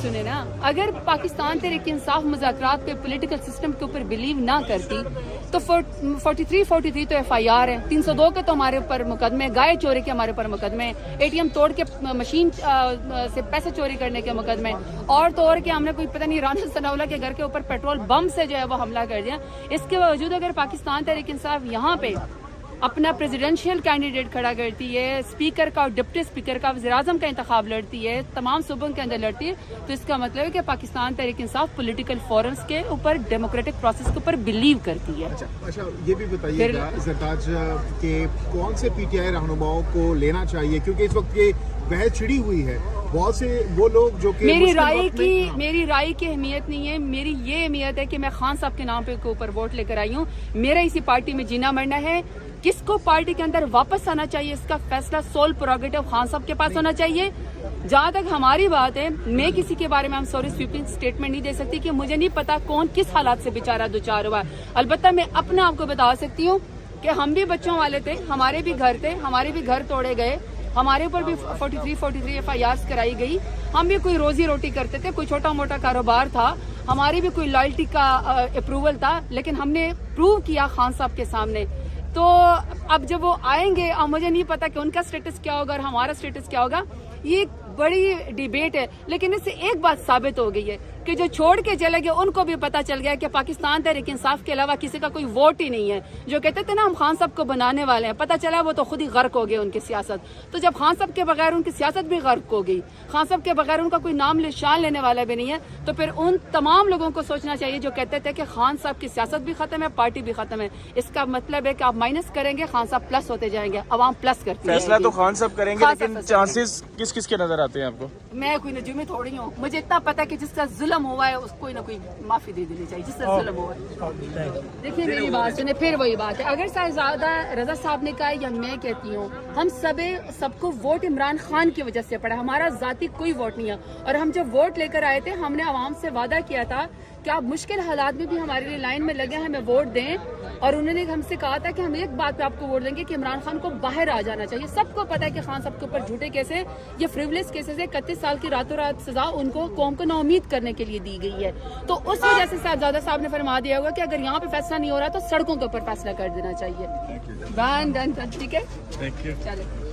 सुने ना, अगर पाकिस्तान तहरीक इंसाफ मुज़ाकरात पे पॉलिटिकल सिस्टम के ऊपर बिलीव ना करती तो 43 तो FIR है, 302 के तो हमारे ऊपर मुकदमे, गाय चोरी के हमारे ऊपर मुकदमे, ATM तोड़ के मशीन से पैसे चोरी करने के मुकदमे, और तो और कि हमने कोई पता नहीं राना सनाउल्लाह के घर के ऊपर पेट्रोल बम से जो है वो हमला कर दिया। इसके बावजूद अगर पाकिस्तान तहरीक इंसाफ यहाँ पे अपना प्रेसिडेंशियल कैंडिडेट खड़ा करती है, स्पीकर का और डिप्टी स्पीकर का, वज़ीर-ए-आज़म का इंतखाब लड़ती है, तमाम सूबों के अंदर लड़ती है, तो इसका मतलब है कि पाकिस्तान तहरीक इंसाफ पॉलिटिकल फोरम्स के ऊपर, डेमोक्रेटिक प्रोसेस के ऊपर बिलीव करती है। अच्छा, ये भी बताइएगा ज़रदाज के कौन से PTI रहनुमाओं को लेना चाहिए, क्योंकि इस वक्त ये बहस छिड़ी हुई है, बहुत से वो लोग जो कि मेरी राय की अहमियत नहीं है, मेरी ये अहमियत है कि मैं खान साहब के नाम पे के ऊपर वोट लेकर आई हूँ, मेरा इसी पार्टी में जीना मरना है। किसको पार्टी के अंदर वापस आना चाहिए इसका फैसला सोल प्रोगेटिव खान साहब के पास होना चाहिए। जहाँ तक हमारी बात है, मैं किसी के बारे में स्वीपिंग स्टेटमेंट नहीं दे सकती कि मुझे नहीं पता कौन किस हालात से बेचारा दो चार हुआ है। अलबत्ता मैं अपने आप को बता सकती हूँ कि हम भी बच्चों वाले थे, हमारे भी घर थे, हमारे भी घर तोड़े गए, हमारे ऊपर भी 43 FIRs कराई गई, हम भी कोई रोजी रोटी करते थे, कोई छोटा मोटा कारोबार था, हमारी भी कोई लॉयल्टी का अप्रूवल था, लेकिन हमने प्रूव किया खान साहब के सामने। तो अब जब वो आएंगे, अब मुझे नहीं पता कि उनका स्टेटस क्या होगा और हमारा स्टेटस क्या होगा, ये बड़ी डिबेट है। लेकिन इससे एक बात साबित हो गई है कि जो छोड़ के चले गए उनको भी पता चल गया कि पाकिस्तान तहरीक इंसाफ के अलावा किसी का कोई वोट ही नहीं है। जो कहते थे ना हम खान साहब को बनाने वाले हैं, पता चला वो तो खुद ही गर्क हो गए उनकी सियासत। तो जब खान साहब के बगैर उनकी सियासत भी गर्क हो गई, खान साहब के बगैर उनका कोई नाम निशान लेने वाला भी नहीं है, तो फिर उन तमाम लोगों को सोचना चाहिए जो कहते थे कि खान साहब की सियासत भी खत्म है, पार्टी भी खत्म है। इसका मतलब है कि आप माइनस करेंगे, खान साहब प्लस होते जाएंगे, अवाम प्लस करती है। फैसला तो खान साहब करेंगे, लेकिन चांसेस किस किस के नजर आते हैं आपको? मैं कोई नजूमी थोड़ी हूँ, मुझे इतना पता है कि जिसका जुल्म हुआ है उसको कोई ना कोई माफी दे देनी चाहिए, जिसका जुल्म हुआ है। देखिए मेरी बात सुने, फिर वही बात है, अगर साहिबजादा रजा साहब ने कहा या मैं कहती हूँ, हम सबको वोट इमरान खान की वजह से पड़ा, हमारा जाती कोई वोट नहीं है। और हम जब वोट लेकर आए थे, हमने आवाम से वादा किया था कि आप मुश्किल हालात में भी हमारे लिए लाइन में लगे हमें वोट दें, और उन्होंने हमसे कहा था कि हम एक बात पे आपको वोट देंगे कि इमरान खान को बाहर आ जाना चाहिए। सबको पता है कि खान साहब के ऊपर झूठे केसेस, ये फ्रिवलेस केसेस है, 31 साल की रातों रात सजा उनको कौम को नाउमीद करने के लिए दी गई है। तो उस वजह से साहिबजादा साहब ने फरमा दिया होगा कि अगर यहाँ पे फैसला नहीं हो रहा तो सड़कों के ऊपर फैसला कर देना चाहिए। ठीक है, चलो।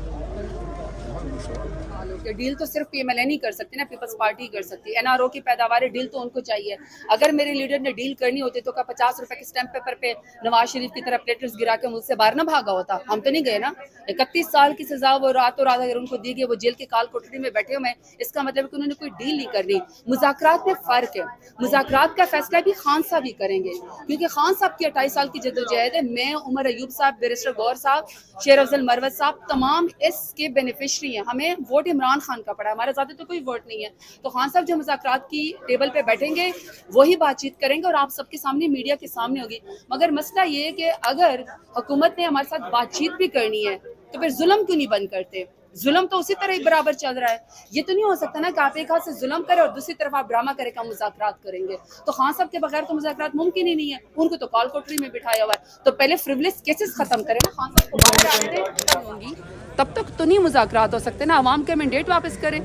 डील तो सिर्फ PMLN नहीं कर सकती ना, पीपल्स पार्टी कर सकती है। NRO की पैदावार डील तो उनको चाहिए। अगर मेरे लीडर ने डील करनी होती तो क्या 50 रुपए के स्टैंप पेपर पे नवाज शरीफ की तरह प्लेटर्स गिरा के मुझसे बाहर ना भागा होता? हम तो नहीं गए ना। 31 साल की सजा वो रातों रात अगर उनको दी गई, वो जेल के काल कोठरी में बैठे हुए, इसका मतलब है कि उन्होंने कोई डील नहीं करनी। मुज़ाकरात में फर्क है, मुज़ाकरात का फैसला भी खान साहब ही करेंगे, क्योंकि खान साहब की 28 साल की जद्दोजहद है। मैं, उमर अयूब साहब, बैरिस्टर गौर साहब, शेर अफजल मरवत साहब, तमाम इसके बेनिफिशरी हैं। हमें वोट इमरान खान का पड़ा, हमारा ज़्यादा तो कोई वोट नहीं है। तो खान साहब जो मुज़ाकरात की टेबल पे बैठेंगे वही बातचीत करेंगे और आप सबके सामने, मीडिया के सामने होगी। मगर मसला ये है कि अगर हुकूमत ने हमारे साथ बातचीत भी करनी है तो फिर जुल्म क्यों नहीं बंद करते? जुल्म तो उसी तरह ही बराबर चल रहा है। ये तो नहीं हो सकता ना कि आप एक हाथ से जुल्म करें और दूसरी तरफ आप ड्रामा करें का मुज़ाकरात करेंगे। तो खान साहब के बगैर तो मुज़ाकरात मुमकिन ही नहीं है, उनको तो काल कोठरी में बिठाया हुआ है। तो पहले फ्रिवलेस केसेस खत्म करें ना, खान साहब को बाहर होंगी तब तक तो नहीं मुज़ाकरात हो सकते ना। अवाम के मैंडेट वापस करें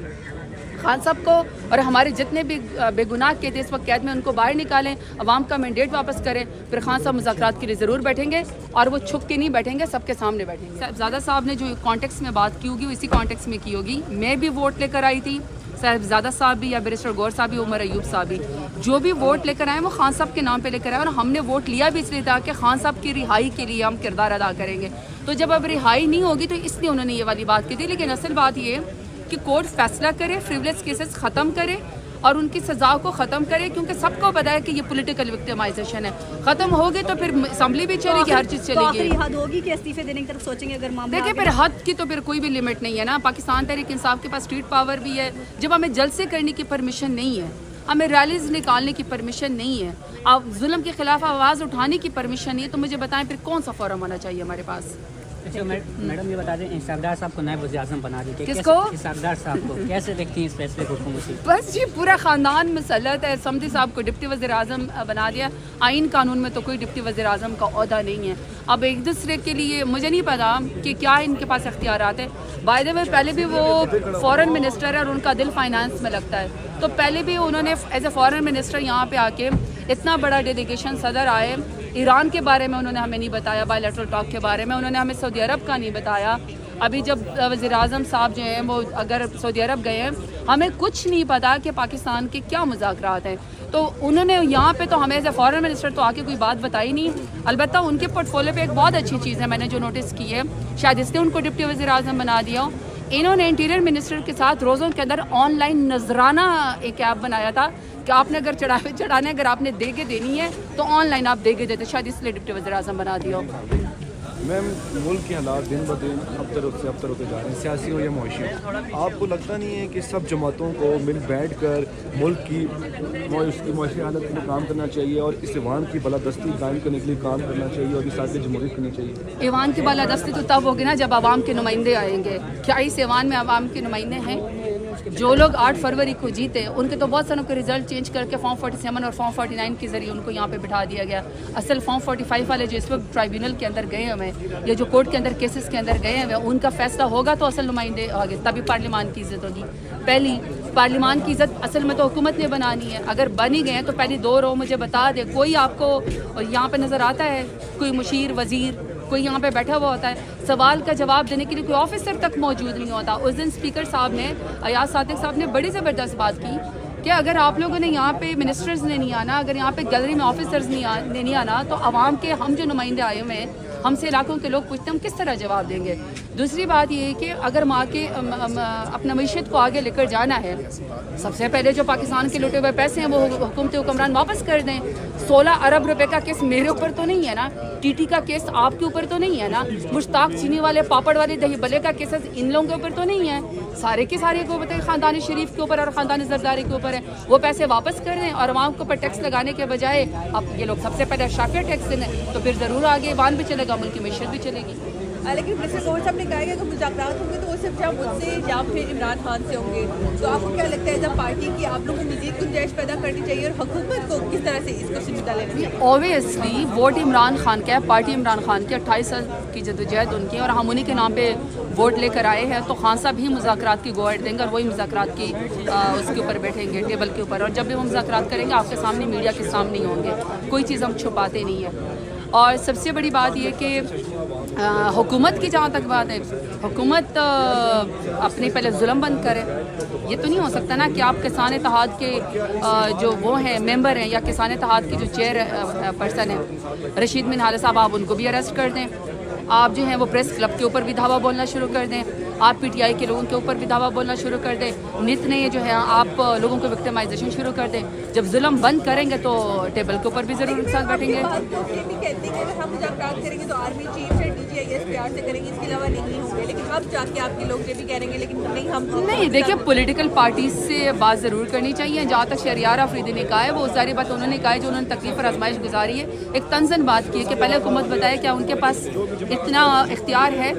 खान साहब को, और हमारे जितने भी बेगुनाह के थे इस वक्त कैद में उनको बाहर निकालें, अवाम का मैंडेट वापस करें, फिर खान साहब मुज़ाकरात के लिए ज़रूर बैठेंगे, और वो छुप के नहीं बैठेंगे, सबके सामने बैठेंगे। साहिबजादा साहब ने जो कॉन्टेक्स्ट में बात की होगी वो इसी कॉन्टेक्स्ट में की होगी। मैं भी वोट लेकर आई थी, साहिबजादा साहब भी, या बैरिस्टर गौर साहब भी, उमर अयूब साहब भी, जो भी वोट लेकर आए वो खान साहब के नाम पे लेकर आए, और हमने वोट लिया भी इसलिए था कि खान साहब की रिहाई के लिए हम किरदार अदा करेंगे। तो जब अब रिहाई नहीं होगी तो इसलिए उन्होंने ये वाली बात की थी। लेकिन असल बात ये कि कोर्ट फैसला करे, फ्रिवलेस केसेस ख़त्म करे और उनकी सज़ा को ख़त्म करे, क्योंकि सबको पता है कि ये पॉलिटिकल विक्टिमाइजेशन है। ख़त्म होगी तो फिर असम्बली भी चलेगी, हर चीज़ चलेगी। हद होगी कि इस्तीफे देने की तरफ सोचेंगे अगर मामला? देखिए, फिर हद की तो फिर कोई भी लिमिट नहीं है ना। पाकिस्तान तहरीक इंसाफ के पास स्ट्रीट पावर भी है। जब हमें जलसे करने की परमिशन नहीं है, हमें रैलीज निकालने की परमिशन नहीं है, आप जुल्म के खिलाफ आवाज़ उठाने की परमिशन नहीं है, तो मुझे बताएं फिर कौन सा फोरम होना चाहिए हमारे पास? अच्छा मैडम, ये बता दें, सरदार साहब को नायब वज़ीर-ए-आज़म बना दी, किसको? सरदार साहब को कैसे देखती हैं इस फैसले को हुकूमत? बस जी पूरा ख़ानदान मुसल्लत है। समधी साहब को डिप्टी वज़ीर-ए-आज़म बना दिया। आइन कानून में तो कोई डिप्टी वज़ीर-ए-आज़म का ओहदा नहीं है। अब एक दूसरे के लिए मुझे नहीं पता कि क्या इनके पास इख्तियारात है। बाय द वे, पहले भी वो फॉरेन मिनिस्टर है और उनका दिल फाइनेंस में लगता है। تو پہلے بھی انہوں نے ایز اے فارن منسٹر یہاں پہ آ کے اتنا بڑا ڈیلیگیشن صدر آئے، ایران کے بارے میں انہوں نے ہمیں نہیں بتایا، بائی لیٹرل ٹاک کے بارے میں انہوں نے ہمیں سعودی عرب کا نہیں بتایا. ابھی جب وزیر اعظم صاحب جو ہیں وہ اگر سعودی عرب گئے ہیں، ہمیں کچھ نہیں پتا کہ پاکستان کے کیا مذاکرات ہیں. تو انہوں نے یہاں پہ تو ہمیں ایز اے فارن منسٹر تو آ کے کوئی بات بتائی نہیں. البتہ ان کے پورٹ فولیو پہ ایک بہت اچھی چیز ہے میں نے جو نوٹس کی ہے، شاید اس نے ان کو ڈپٹی وزیر اعظم بنا دیا ہو. انہوں نے انٹیریئر منسٹر کے ساتھ روزوں کے اندر آن لائن نذرانہ ایک ایپ بنایا تھا کہ آپ نے اگر چڑھانے اگر آپ نے دیگے دینی ہے تو آن لائن آپ دیگے دیتے. شاید اس لیے ڈپٹی وزیر اعظم بنا دیا ہو. میم ملک کے حالات دن بدن ابتر ہوتے جا رہے ہیں، سیاسی ہو یا معاشی. آپ کو لگتا نہیں ہے کہ سب جماعتوں کو مل بیٹھ کر ملک کی معاشی حالت کے لیے کام کرنا چاہیے اور اس ایوان کی بالادستی قائم کرنے کے لیے کام کرنا چاہیے اور اس آگے جمہوریت کرنی چاہیے؟ ایوان کی بالادستی تو تب ہوگی نا جب عوام کے نمائندے آئیں گے. کیا اس ایوان میں عوام کے نمائندے ہیں؟ جو لوگ 8 فروری کو جیتے ان کے تو بہت ساروں کے رزلٹ چینج کر کے فارم 47 اور فارم 49 کے ذریعے ان کو یہاں پہ بٹھا دیا گیا. اصل فارم 45 والے جو اس وقت ٹرائیبونل کے اندر گئے ہوئے ہیں یا جو کورٹ کے اندر کیسز کے اندر گئے ہوئے ہیں، ان کا فیصلہ ہوگا تو اصل نمائندے آگے، تبھی پارلیمان کی عزت ہوگی. پہلی پارلیمان کی عزت اصل میں تو حکومت نے بنانی ہے. اگر بن ہی گئے ہیں تو پہلی 2 رو مجھے بتا دے، کوئی آپ کو یہاں پہ نظر آتا ہے کوئی مشیر وزیر کوئی یہاں پہ بیٹھا ہوا ہوتا ہے سوال کا جواب دینے کے لیے؟ کوئی آفیسر تک موجود نہیں ہوتا. اس دن اسپیکر صاحب نے ایاز صادق صاحب نے بڑی زبردست بات کی کہ اگر آپ لوگوں نے یہاں پہ منسٹرز نے نہیں آنا، اگر یہاں پہ گیلری میں آفیسرز نے نہیں آنا تو عوام کے ہم جو نمائندے آئے ہوئے ہیں، ہم سے علاقوں کے لوگ پوچھتے ہیں ہم کس طرح جواب دیں گے. دوسری بات یہ ہے کہ اگر ماں کے اپنا معیشت کو آگے لے کر جانا ہے، سب سے پہلے جو پاکستان کے لوٹے ہوئے پیسے ہیں وہ حکومت حکمران واپس کر دیں. 16 ارب روپے کا کیس میرے اوپر تو نہیں ہے نا، ٹی ٹی کا کیس آپ کے اوپر تو نہیں ہے نا، مشتاق چینی والے پاپڑ والے دہی بلے کا کیس ان لوگوں کے اوپر تو نہیں ہے. سارے کے سارے کو بتائیں خاندان شریف کے اوپر اور خاندان زرداری کے اوپر ہے. وہ پیسے واپس کر دیں اور عوام کے اوپر ٹیکس لگانے کے بجائے اب یہ لوگ سب سے پہلے اشرافیہ ٹیکس دیں تو پھر ضرور آگے ایوان بھی چلے گا، ملک کی معیشت بھی چلے گی. لیکن منسٹر گوور صاحب نے کہا کہ اگر مذاکرات ہوں گے تو وہ صرف یا مجھ سے یا پھر عمران خان سے ہوں گے. تو آپ کو کیا لگتا ہے ایز اے پارٹی کی آپ لوگوں کو مزید گنجائش پیدا کرنی چاہیے اور حکومت کو کس طرح سے اس کو سمجھا لینا چاہیے؟ اوبیسلی ووٹ عمران خان کا ہے، پارٹی عمران خان کی 28 سال کی جدوجہد ان کی، اور ہم انہیں کے نام پہ ووٹ لے کر آئے ہیں. تو خان صاحب ہی مذاکرات کی گوہر دیں گے اور وہی مذاکرات کی اس کے اوپر بیٹھیں گے ٹیبل کے اوپر. اور جب بھی وہ مذاکرات کریں گے آپ کے سامنے میڈیا کے سامنے ہی ہوں گے، کوئی چیز ہم چھپاتے نہیں ہیں. اور سب سے بڑی بات یہ کہ حکومت کی جہاں تک بات ہے، حکومت اپنے پہلے ظلم بند کرے. یہ تو نہیں ہو سکتا نا کہ آپ کسان اتحاد کے جو وہ ہیں ممبر ہیں یا کسان اتحاد کے جو چیئر پرسن ہیں رشید منہالہ صاحب، آپ ان کو بھی اریسٹ کر دیں. آپ جو ہیں وہ پریس کلب کے اوپر بھی دھاوا بولنا شروع کر دیں، آپ پی ٹی آئی کے لوگوں کے اوپر بھی دعویٰ بولنا شروع کر دیں. نت نے جو ہے آپ لوگوں کو وکٹمائزیشن شروع کر دیں. جب ظلم بند کریں گے تو ٹیبل کے اوپر بھی ضرور ایک ساتھ بیٹھیں گے. یہ بھی کہتے ہیں کہ اگر ہم مذاکرات کریں گے تو آرمی چیف سے D G I S P R سے کریں گے، اس کے علاوہ نہیں ہوں گے. لیکن اب جا کے آپ کے لوگ یہ بھی کہہ رہیں گے لیکن نہیں ہم نہیں. دیکھیں پولیٹیکل پارٹیز سے بات ضرور کرنی چاہیے. جہاں تک شہریار آفریدی نے کہا ہے وہ ظاہری بات انہوں نے کہا ہے جو انہوں نے تکلیف اور آزمائش گزاری ہے. ایک طنزاً بات کی ہے کہ پہلے حکومت بتائے کیا ان کے پاس اتنا اختیار ہے،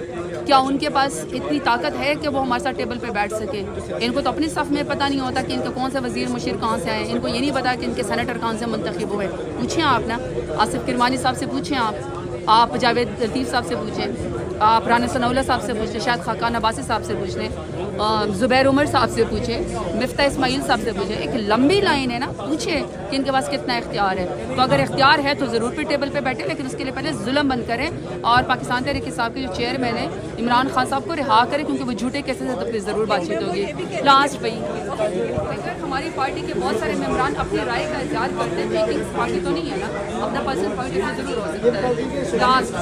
کیا ان کے پاس اتنی طاقت ہے کہ وہ ہمارے ساتھ ٹیبل پہ بیٹھ سکے. ان کو تو اپنی صف میں پتہ نہیں ہوتا کہ ان کا کون سا وزیر مشیر کہاں سے آئے. ان کو یہ نہیں پتا کہ ان کے سینیٹر کہاں سے منتخب ہوئے. پوچھیں آپ نا آصف کرمانی صاحب سے پوچھیں، آپ جاوید لطیف صاحب سے پوچھیں، آپ رانا ثناء اللہ صاحب سے پوچھ لیں، شاید خاقان عباسی صاحب سے پوچھ لیں، زبیر عمر صاحب سے پوچھیں، مفتاح اسماعیل صاحب سے پوچھیں. ایک لمبی لائن ہے نا، پوچھیں کہ ان کے پاس کتنا اختیار ہے. تو اگر اختیار ہے تو ضرور پہ ٹیبل پہ بیٹھے، لیکن اس کے لیے پہلے ظلم بند کریں اور پاکستان تحریک انصاف کے جو چیئرمین ہیں عمران خان صاحب کو رہا کریں، کیونکہ وہ جھوٹے کیسے سے تو پھر ضرور بات چیت ہوگی. لاسٹ بھائی ہماری پارٹی کے بہت سارے ممبران اپنی رائے کا اظہار کرتے ہیں، لیکن پارٹی تو نہیں ہے نا، اپنا پرسنل پارٹی سے ضرور ہو سکتا ہے. لاسٹ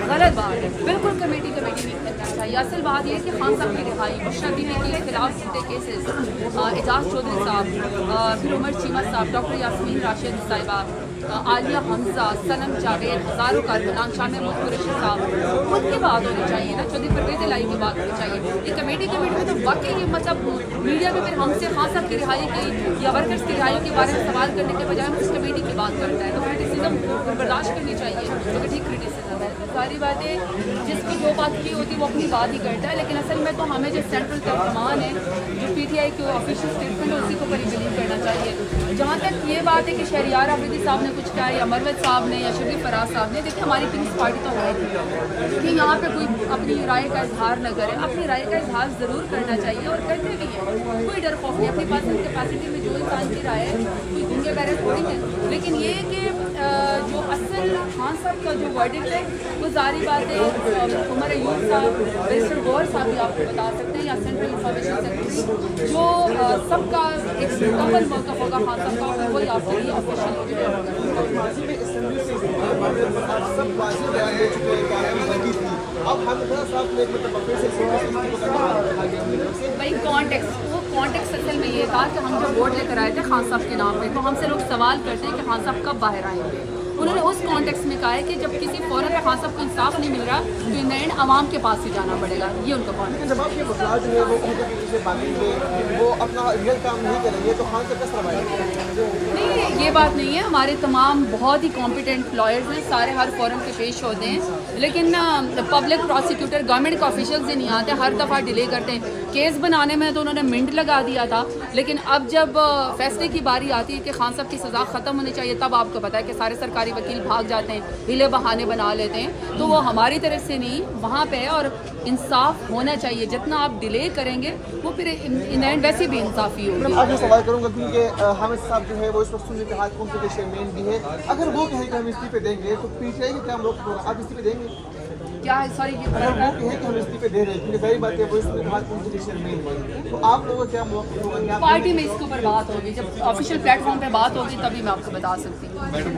غلط بات ہے، بالکل کمیٹی نہیں کرنا چاہیے. اصل بات یہ ہے کہ خان صاحب کی رہائی، بشرا بی بی کے خلاف جیتے کیسز، اعجاز چودھری صاحب، پھر عمر چیمہ صاحب، ڈاکٹر یاسمین راشد صاحبہ، عالیہ حمزہ، صنم جاوید، ہزاروں کارکنان، شامل قریشی صاحب، ان کی بات ہونی چاہیے نا. چودھری پرویز الہی کی بات ہونی چاہیے. یہ کمیٹی میں تو واقعی یہ مطلب میڈیا میں پھر ہم سے خان صاحب کی رہائی کی یا ورکرز کی رہائی کے بارے میں سوال کرنے کے بجائے اس کمیٹی کی بات کرتا ہے. تو کرٹیسزم برداشت کرنی چاہیے، کیونکہ ٹھیک کرٹیسزم ہے. ساری باتیں جس کی جو जो बात की होती है वो अपनी बात ही करता है, लेकिन असल में तो हमें जो सेंट्रल तर्जमान है, जो PTI की ऑफिशियल स्टेटमेंट है, उसी को ऊपर बिलीव करना चाहिए। जहाँ तक ये बात है कि शहरियार आफरीदी साहब ने कुछ कहा या मरवत साहब ने या शरीफ फराज साहब ने, देखिए हमारी पीपल्स पार्टी तो है कि यहाँ पे कोई अपनी राय का इजहार न करे, अपनी राय का इजहार ज़रूर करना चाहिए और करते भी हैं, कोई डर खौफ नहीं। अपनी पर्सनल कैपेसिटी में जो इंसान की राय है कोई दूंगे बैरे थोड़ी है, लेकिन ये कि जो असल खान साहब का जो वर्डिक्ट है वो जारी बात है, उमर अयूब साहब, बैरिस्टर गौहर साहब भी आपको बता सकते हैं, या सेंट्रल इंफॉर्मेशन सेक्रेटरी, जो सबका एक मुकम्मल मौक़िफ़ होगा खान साहब का, फिर वही आपके लिए ऑफिशियल भाई कॉन्टेक्स्ट असल में ये था कि हम जब वोट लेकर आए थे खान साहब के नाम पे, तो हमसे लोग सवाल करते हैं कि खान साहब कब बाहर आएंगे। उन्होंने उस कॉन्टेक्स्ट में कहा है कि जब किसी फौरन पे खान साहब को इंसाफ नहीं मिल रहा तो इन एंड आवाम के पास ही जाना पड़ेगा, ये उनका कॉन्टेक्स्ट। जब आपके मसला जो है वो उनके बाकी वो अपना रियल काम नहीं करेंगे तो खान साहब कैसे रवाएंगे? नहीं, ये बात नहीं है। हमारे तमाम बहुत ही कॉम्पिटेंट लॉयर्स हैं, सारे हर फोरम पे पेश होते हैं, लेकिन पब्लिक प्रोसिक्यूटर गवर्नमेंट के ऑफिशियल से नहीं आते, हर दफ़ा डिले करते हैं। केस बनाने में तो उन्होंने मिनट लगा दिया था, लेकिन अब जब फैसले की बारी आती है कि खान साहब की सज़ा ख़त्म होनी चाहिए, तब आपको पता है कि सारे सरकारी वकील भाग जाते हैं, हिले बहाने बना लेते हैं। तो वो हमारी तरफ से नहीं, वहाँ पे और इंसाफ होना चाहिए। जितना आप डिले करेंगे वो फिर इन एंड वैसे भी इंसाफी होगी। आज मैं सवाल करूँगा क्योंकि हामिद साहब जो है वो इस वक्त सुन्नी के हाथ कौन से चेयरमैन भी है, अगर वो कहे कि हम इस्तीफे देंगे तो PTI के क्या हम लोग आप इस्तीफे देंगे? क्या है, सॉरी, अगर वो कहे कि हम इस्तीफे दे रहे हैं, क्योंकि सारी बात है वो सुन्नी के हाथ कौन से चेयरमैन है, तो आप लोगों का क्या मौक़िफ़ होगा? पार्टी में इसके ऊपर बात होगी, जब ऑफिशियल प्लेटफॉर्म पे बात होगी तभी मैं आपको बता सकती हूँ।